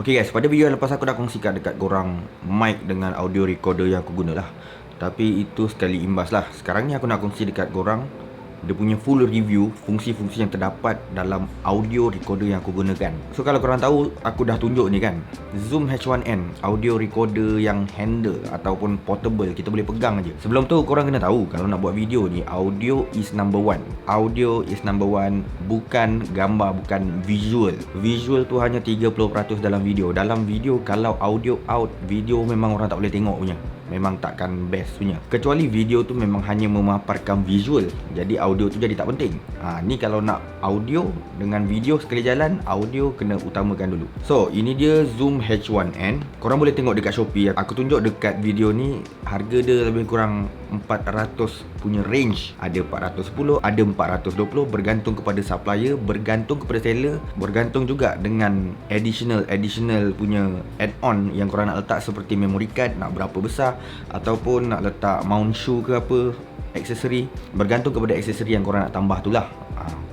Okay guys, pada video yang lepas aku dah kongsikan dekat korang mic dengan audio recorder yang aku guna lah. Tapi itu sekali imbas lah. Sekarang ni aku nak kongsi dekat korang dia punya full review fungsi-fungsi yang terdapat dalam audio recorder yang aku gunakan. So kalau korang tahu, aku dah tunjuk ni kan, Zoom H1N audio recorder yang handle ataupun portable, kita boleh pegang aja. Sebelum tu korang kena tahu, kalau nak buat video ni, audio is number one. Audio is number one, bukan gambar, bukan visual. Visual tu hanya 30% dalam video. Dalam video, kalau audio out, video memang orang tak boleh tengok punya, memang takkan best punya. Kecuali video tu memang hanya memaparkan visual, jadi audio tu jadi tak penting. Ni kalau nak audio dengan video sekali jalan, audio kena utamakan dulu. So ini dia Zoom H1N. Korang boleh tengok dekat Shopee. Aku tunjuk dekat video ni, harga dia lebih kurang 400 punya range. Ada 410, ada 420, bergantung kepada supplier, bergantung kepada seller, bergantung juga dengan additional punya add-on yang korang nak letak, seperti memory card nak berapa besar, ataupun nak letak mount shoe ke apa, aksesori. Bergantung kepada aksesori yang korang nak tambah tu lah.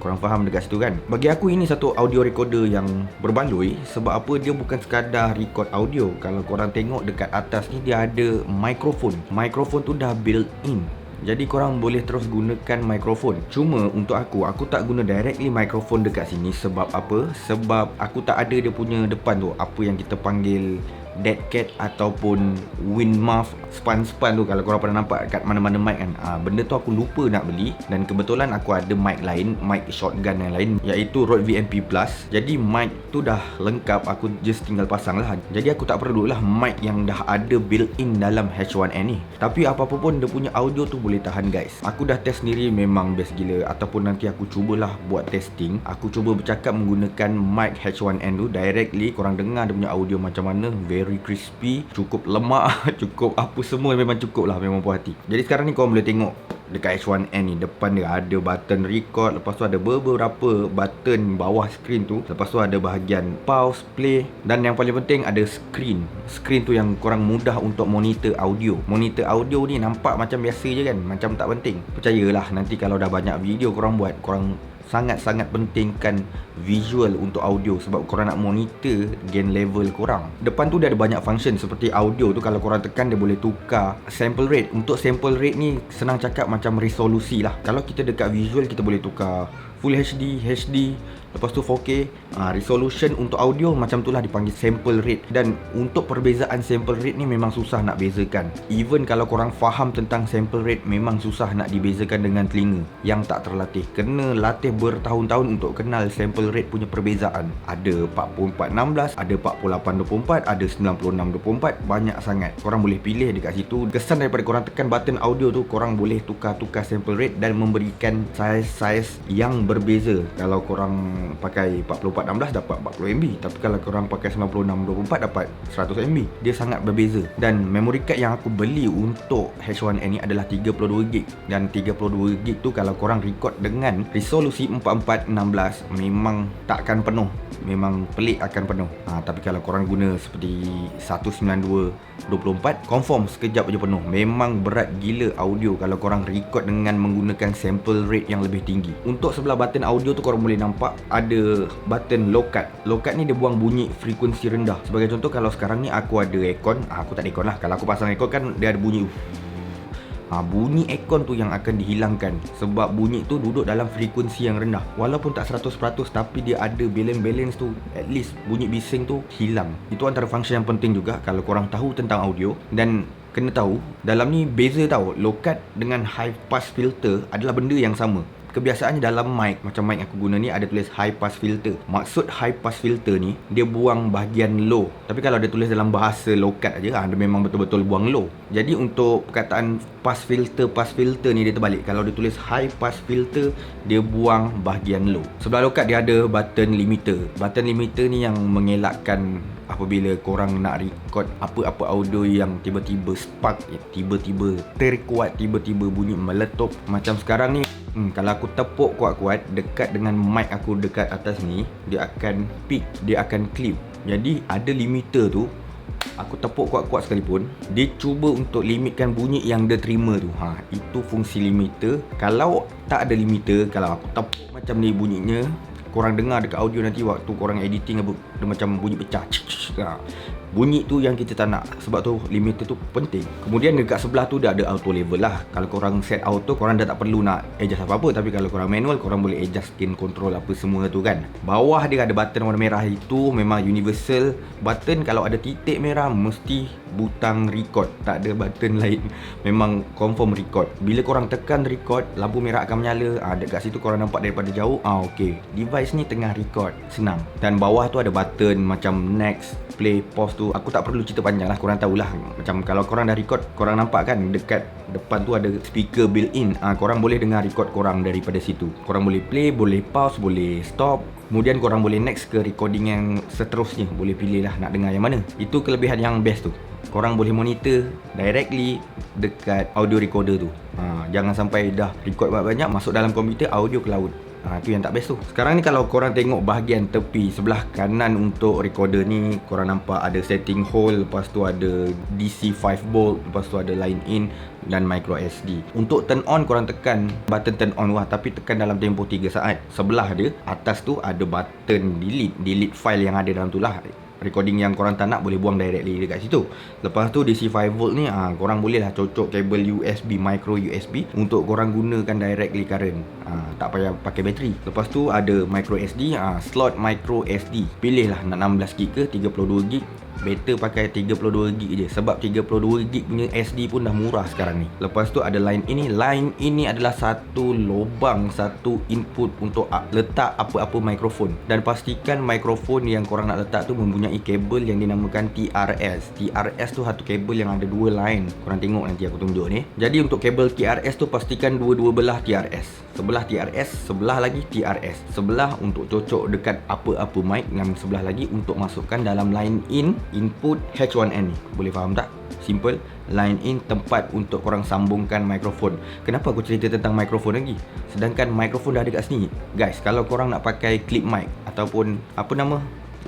Korang faham dekat situ kan? Bagi aku ini satu audio recorder yang berbaloi. Sebab apa? Dia bukan sekadar record audio. Kalau korang tengok dekat atas ni, dia ada mikrofon. Mikrofon tu dah built in, jadi korang boleh terus gunakan mikrofon. Cuma untuk aku tak guna directly mikrofon dekat sini. Sebab apa? Sebab aku tak ada dia punya depan tu, apa yang kita panggil dead cat ataupun wind muff, span tu, kalau korang pernah nampak kat mana-mana mic kan. Benda tu aku lupa nak beli, dan kebetulan aku ada mic lain, mic shotgun yang lain, iaitu Rode VNP Plus. Jadi mic tu dah lengkap, aku just tinggal pasang lah. Jadi aku tak perlulah mic yang dah ada built in dalam H1N ni. Tapi apa-apa pun dia punya audio tu boleh tahan guys. Aku dah test sendiri, memang best gila. Ataupun nanti aku cubalah buat testing, aku cuba bercakap menggunakan mic H1N tu directly. Korang dengar dia punya audio macam mana, very crispy, cukup lemak, cukup apa semua, memang cukup lah, memang puas hati. Jadi sekarang ni korang boleh tengok dekat H1N ni, depan dia ada button record, lepas tu ada beberapa button bawah screen tu, lepas tu ada bahagian pause, play, dan yang paling penting ada screen. Screen tu yang korang mudah untuk monitor audio. Monitor audio ni nampak macam biasa je kan, macam tak penting. Percayalah, nanti kalau dah banyak video korang buat, korang sangat-sangat pentingkan visual untuk audio, sebab korang nak monitor gain level korang. Depan tu dia ada banyak function. Seperti audio tu, kalau korang tekan, dia boleh tukar sample rate. Untuk sample rate ni senang cakap macam resolusi lah. Kalau kita dekat visual, kita boleh tukar Full HD, HD, lepas tu 4K. Resolution untuk audio macam tu lah, dipanggil sample rate. Dan untuk perbezaan sample rate ni memang susah nak bezakan. Even kalau korang faham tentang sample rate, memang susah nak dibezakan dengan telinga yang tak terlatih. Kena latih bertahun-tahun untuk kenal sample rate punya perbezaan. Ada 44:16, ada 48:24, ada 96:24, banyak sangat. Korang boleh pilih dekat situ. Kesan daripada korang tekan button audio tu, korang boleh tukar-tukar sample rate dan memberikan saiz-saiz yang berbeza. Kalau korang pakai 44:16 dapat 40 MB, tapi kalau korang pakai 96:24 dapat 100 MB. Dia sangat berbeza. Dan memory card yang aku beli untuk H1N ni adalah 32GB. Dan 32GB tu kalau korang record dengan resolusi 44:16 memang takkan penuh, memang pelik akan penuh. Tapi kalau korang guna seperti 192/24, confirm sekejap je penuh. Memang berat gila audio kalau korang record dengan menggunakan sample rate yang lebih tinggi. Untuk sebelah button audio tu, korang boleh nampak ada button low cut. Low cut ni dia buang bunyi frekuensi rendah. Sebagai contoh, kalau sekarang ni aku ada aircon, aku tak ada aircon lah. Kalau aku pasang aircon kan dia ada bunyi. Bunyi aircon tu yang akan dihilangkan, sebab bunyi tu duduk dalam frekuensi yang rendah. Walaupun tak 100%, tapi dia ada balance tu, at least bunyi bising tu hilang. Itu antara function yang penting juga kalau korang tahu tentang audio. Dan kena tahu, dalam ni beza tau, low cut dengan high pass filter adalah benda yang sama. Kebiasaannya dalam mic, macam mic aku guna ni, ada tulis high pass filter. Maksud high pass filter ni, dia buang bahagian low. Tapi kalau dia tulis dalam bahasa low cut aja, dia memang betul-betul buang low. Jadi untuk perkataan pass filter ni dia terbalik. Kalau dia tulis high pass filter, dia buang bahagian low. Sebelah low cut dia ada button limiter. Button limiter ni yang mengelakkan apabila korang nak record apa-apa audio yang tiba-tiba spark, tiba-tiba terkuat, tiba-tiba bunyi meletup. Macam sekarang ni, kalau aku tepuk kuat-kuat dekat dengan mic aku dekat atas ni, dia akan peak, dia akan clip. Jadi ada limiter tu, aku tepuk kuat-kuat sekalipun, dia cuba untuk limitkan bunyi yang dia terima tu. Itu fungsi limiter. Kalau tak ada limiter, kalau aku tepuk macam ni bunyinya, korang dengar dekat audio nanti waktu korang editing dia macam bunyi pecah. Bunyi tu yang kita tak nak. Sebab tu limiter tu penting. Kemudian dekat sebelah tu dah ada auto level lah. Kalau korang set auto, korang dah tak perlu nak adjust apa-apa. Tapi kalau korang manual, korang boleh adjust gain control apa semua tu kan. Bawah dia ada button warna merah, itu memang universal button. Kalau ada titik merah mesti butang record, tak ada button lain. Memang confirm record. Bila korang tekan record, lampu merah akan menyala. Dekat situ korang nampak daripada jauh, okey, device ni tengah record. Senang. Dan bawah tu ada button macam next, play, pause tu. Aku tak perlu cerita panjang lah, korang tahulah. Macam kalau korang dah record, korang nampak kan dekat depan tu ada speaker built-in. Korang boleh dengar record korang daripada situ. Korang boleh play, boleh pause, boleh stop. Kemudian korang boleh next ke recording yang seterusnya. Boleh pilih lah nak dengar yang mana. Itu kelebihan yang best tu. Korang boleh monitor directly dekat audio recorder tu. Jangan sampai dah record banyak-banyak masuk dalam komputer, audio cloud. Itu yang tak best tu. Sekarang ni kalau korang tengok bahagian tepi sebelah kanan untuk recorder ni, korang nampak ada setting hole, lepas tu ada DC 5 volt, lepas tu ada line in dan micro SD. Untuk turn on, korang tekan button turn on tapi tekan dalam tempoh 3 saat. Sebelah dia, atas tu ada button delete file yang ada dalam tu lah. Recording yang korang tak nak boleh buang directly dekat situ. Lepas tu DC 5 volt ni korang boleh lah cocok kabel USB, micro USB untuk korang gunakan directly current. Tak payah pakai bateri. Lepas tu ada micro SD, slot micro SD. Pilih lah nak 16GB ke 32GB. Better pakai 32GB je. Sebab 32GB punya SD pun dah murah sekarang ni. Lepas tu ada line ini. Line ini adalah satu lubang, satu input untuk letak apa-apa mikrofon. Dan pastikan mikrofon yang korang nak letak tu mempunyai kabel yang dinamakan TRS. TRS tu satu kabel yang ada dua line. Korang tengok nanti aku tunjuk ni. Jadi untuk kabel TRS tu pastikan dua-dua belah TRS. Sebelah TRS, sebelah lagi TRS. Sebelah untuk cocok dekat apa-apa mic, dan sebelah lagi untuk masukkan dalam line in input H1N ni. Boleh faham tak? Simple. Line in tempat untuk korang sambungkan mikrofon. Kenapa aku cerita tentang mikrofon lagi? Sedangkan mikrofon dah ada kat sini. Guys, kalau korang nak pakai clip mic ataupun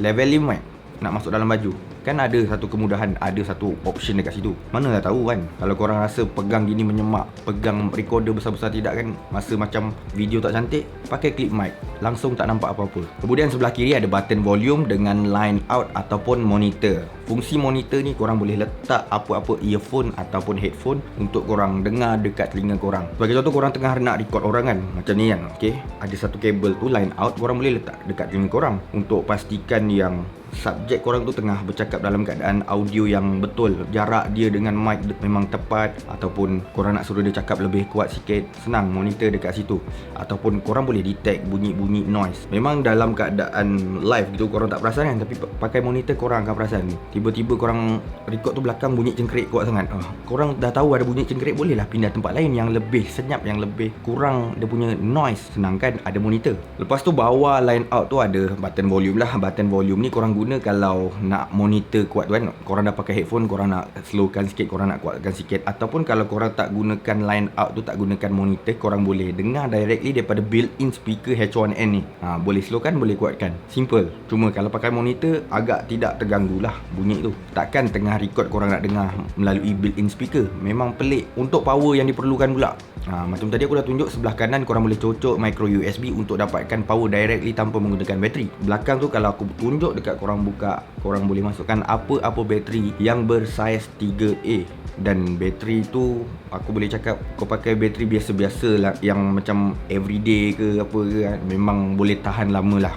lavalier mic, nak masuk dalam baju, kan ada satu kemudahan, ada satu option dekat situ. Mana dah tahu kan, kalau korang rasa pegang gini menyemak, pegang recorder besar-besar tidak kan, masa macam video tak cantik, pakai clip mic, langsung tak nampak apa-apa. Kemudian sebelah kiri ada button volume dengan line out ataupun monitor. Fungsi monitor ni korang boleh letak apa-apa earphone ataupun headphone untuk korang dengar dekat telinga korang. Sebagai contoh, korang tengah nak record orang kan, macam ni kan, okay? Ada satu kabel tu line out, korang boleh letak dekat telinga korang untuk pastikan yang subjek korang tu tengah bercakap dalam keadaan audio yang betul. Jarak dia dengan mic memang tepat. Ataupun korang nak suruh dia cakap lebih kuat sikit, senang monitor dekat situ. Ataupun korang boleh detect bunyi-bunyi noise. Memang dalam keadaan live gitu korang tak perasan kan, tapi pakai monitor korang akan perasan. Tiba-tiba korang record tu belakang bunyi cengkerik kuat sangat. Korang dah tahu ada bunyi cengkerik, bolehlah pindah tempat lain yang lebih senyap, yang lebih kurang dia punya noise. Senang kan, ada monitor. Lepas tu bawah line out tu ada button volume lah. Button volume ni korang guna kalau nak monitor kuat tu kan. Korang dah pakai headphone, korang nak slowkan sikit, korang nak kuatkan sikit. Ataupun kalau korang tak gunakan line out tu, tak gunakan monitor, korang boleh dengar directly daripada built-in speaker H1N ni. Boleh slowkan, boleh kuatkan. Simple. Cuma kalau pakai monitor agak tidak terganggu lah bunyi tu. Takkan tengah record korang nak dengar melalui built-in speaker. Memang pelik. Untuk power yang diperlukan pula, macam tadi aku dah tunjuk, sebelah kanan korang boleh cocok micro USB untuk dapatkan power directly tanpa menggunakan bateri. Belakang tu kalau aku tunjuk dekat korang buka, korang boleh masukkan apa-apa bateri yang bersaiz 3A. Dan bateri tu aku boleh cakap kau pakai bateri biasa-biasa lah, yang macam everyday ke apa ke kan, memang boleh tahan lama lah.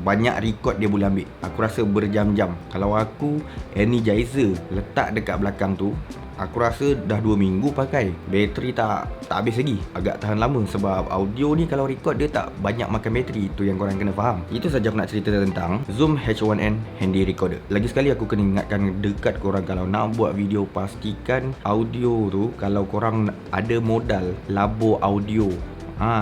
Banyak record dia boleh ambil. Aku rasa berjam-jam. Kalau aku Energizer letak dekat belakang tu, aku rasa dah 2 minggu pakai. Bateri tak habis lagi. Agak tahan lama. Sebab audio ni kalau record dia tak banyak makan bateri. Itu yang korang kena faham. Itu saja aku nak cerita tentang Zoom H1N Handy Recorder. Lagi sekali aku kena ingatkan dekat korang, kalau nak buat video, pastikan audio tu, kalau korang ada modal labur audio,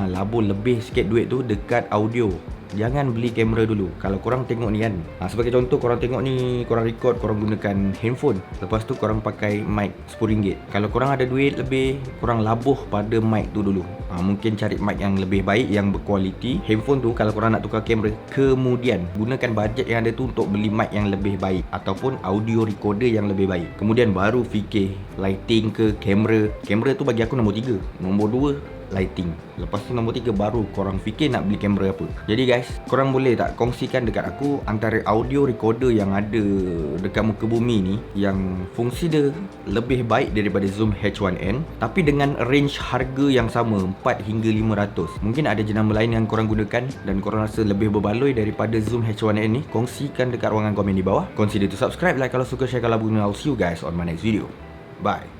labur lebih sikit duit tu dekat audio. Jangan beli kamera dulu. Kalau korang tengok ni kan, sebagai contoh, korang tengok ni, korang record, korang gunakan handphone, lepas tu korang pakai mic RM10. Kalau korang ada duit lebih, korang labuh pada mic tu dulu. Mungkin cari mic yang lebih baik, yang berkualiti. Handphone tu kalau korang nak tukar kamera, kemudian gunakan bajet yang ada tu untuk beli mic yang lebih baik, ataupun audio recorder yang lebih baik. Kemudian baru fikir lighting ke kamera. Kamera tu bagi aku nombor 3. Nombor 2 lighting. Lepas tu nombor 3 baru korang fikir nak beli kamera apa. Jadi guys, korang boleh tak kongsikan dekat aku antara audio recorder yang ada dekat muka bumi ni yang fungsi dia lebih baik daripada Zoom H1N tapi dengan range harga yang sama 4 hingga 500. Mungkin ada jenama lain yang korang gunakan dan korang rasa lebih berbaloi daripada Zoom H1N ni. Kongsikan dekat ruangan komen di bawah. Consider to subscribe, like kalau suka, share kalau guna. I'll see you guys on my next video. Bye.